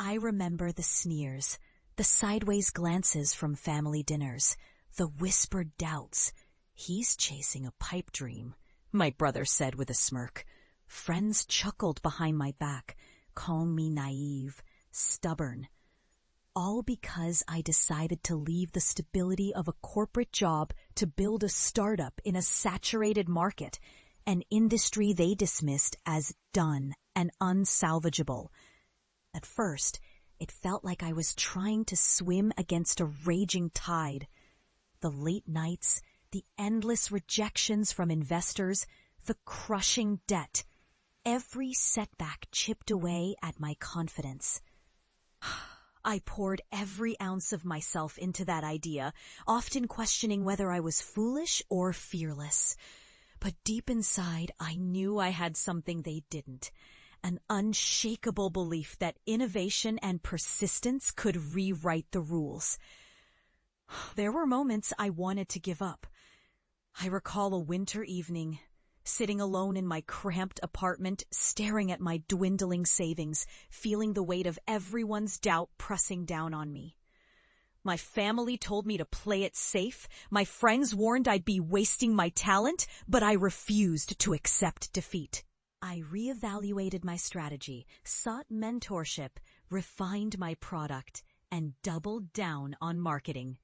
I remember the sneers, the sideways glances from family dinners, the whispered doubts. "He's chasing a pipe dream," my brother said with a smirk. Friends chuckled behind my back, calling me naive, stubborn. All because I decided to leave the stability of a corporate job to build a startup in a saturated market, an industry they dismissed as done and unsalvageable. At first, it felt like I was trying to swim against a raging tide. The late nights, the endless rejections from investors, the crushing debt. Every setback chipped away at my confidence. I poured every ounce of myself into that idea, often questioning whether I was foolish or fearless. But deep inside, I knew I had something they didn't. An unshakable belief that innovation and persistence could rewrite the rules. There were moments I wanted to give up. I recall a winter evening, sitting alone in my cramped apartment, staring at my dwindling savings, feeling the weight of everyone's doubt pressing down on me. My family told me to play it safe. My friends warned I'd be wasting my talent, but I refused to accept defeat. I reevaluated my strategy, sought mentorship, refined my product, and doubled down on marketing.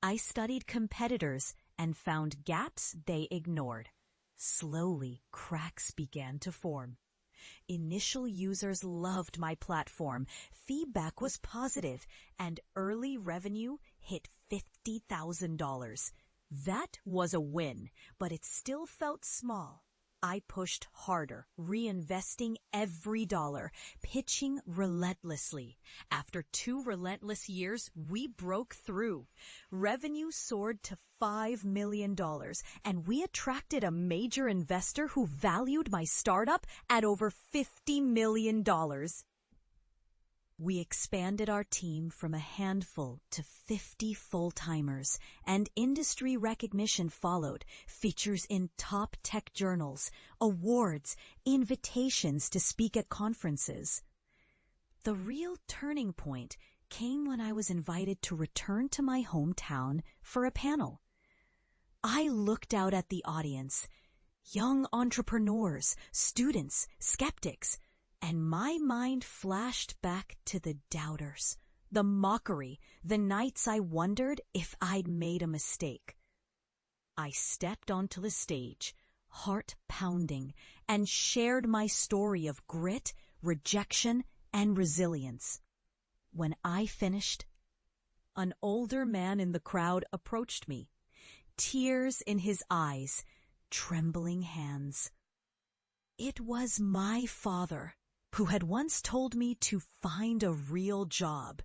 I studied competitors and found gaps they ignored. Slowly, cracks began to form. Initial users loved my platform, feedback was positive, and early revenue hit $50,000. That was a win, but it still felt small. I pushed harder, reinvesting every dollar, pitching relentlessly. After 2 relentless years, we broke through. Revenue soared to $5 million, and we attracted a major investor who valued my startup at over $50 million. We expanded our team from a handful to 50 full-timers, and industry recognition followed, features in top tech journals, awards, invitations to speak at conferences. The real turning point came when I was invited to return to my hometown for a panel. I looked out at the audience, young entrepreneurs, students, skeptics, and my mind flashed back to the doubters, the mockery, the nights I wondered if I'd made a mistake. I stepped onto the stage, heart pounding, and shared my story of grit, rejection, and resilience. When I finished, an older man in the crowd approached me, tears in his eyes, trembling hands. It was my father, who had once told me to find a real job.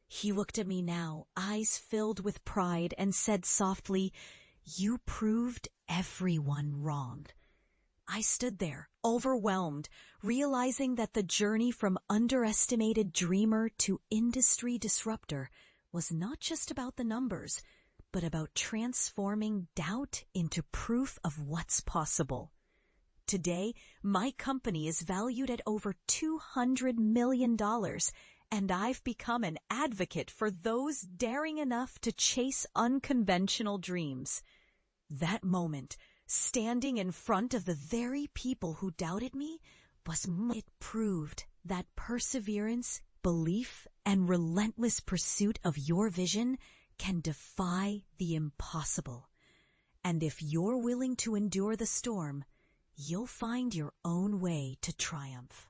He looked at me now, eyes filled with pride, and said softly, "You proved everyone wrong." I stood there, overwhelmed, realizing that the journey from underestimated dreamer to industry disruptor was not just about the numbers, but about transforming doubt into proof of what's possible. Today, my company is valued at over $200 million, and I've become an advocate for those daring enough to chase unconventional dreams. That moment, standing in front of the very people who doubted me, it proved that perseverance, belief, and relentless pursuit of your vision can defy the impossible. And if you're willing to endure the storm, you'll find your own way to triumph.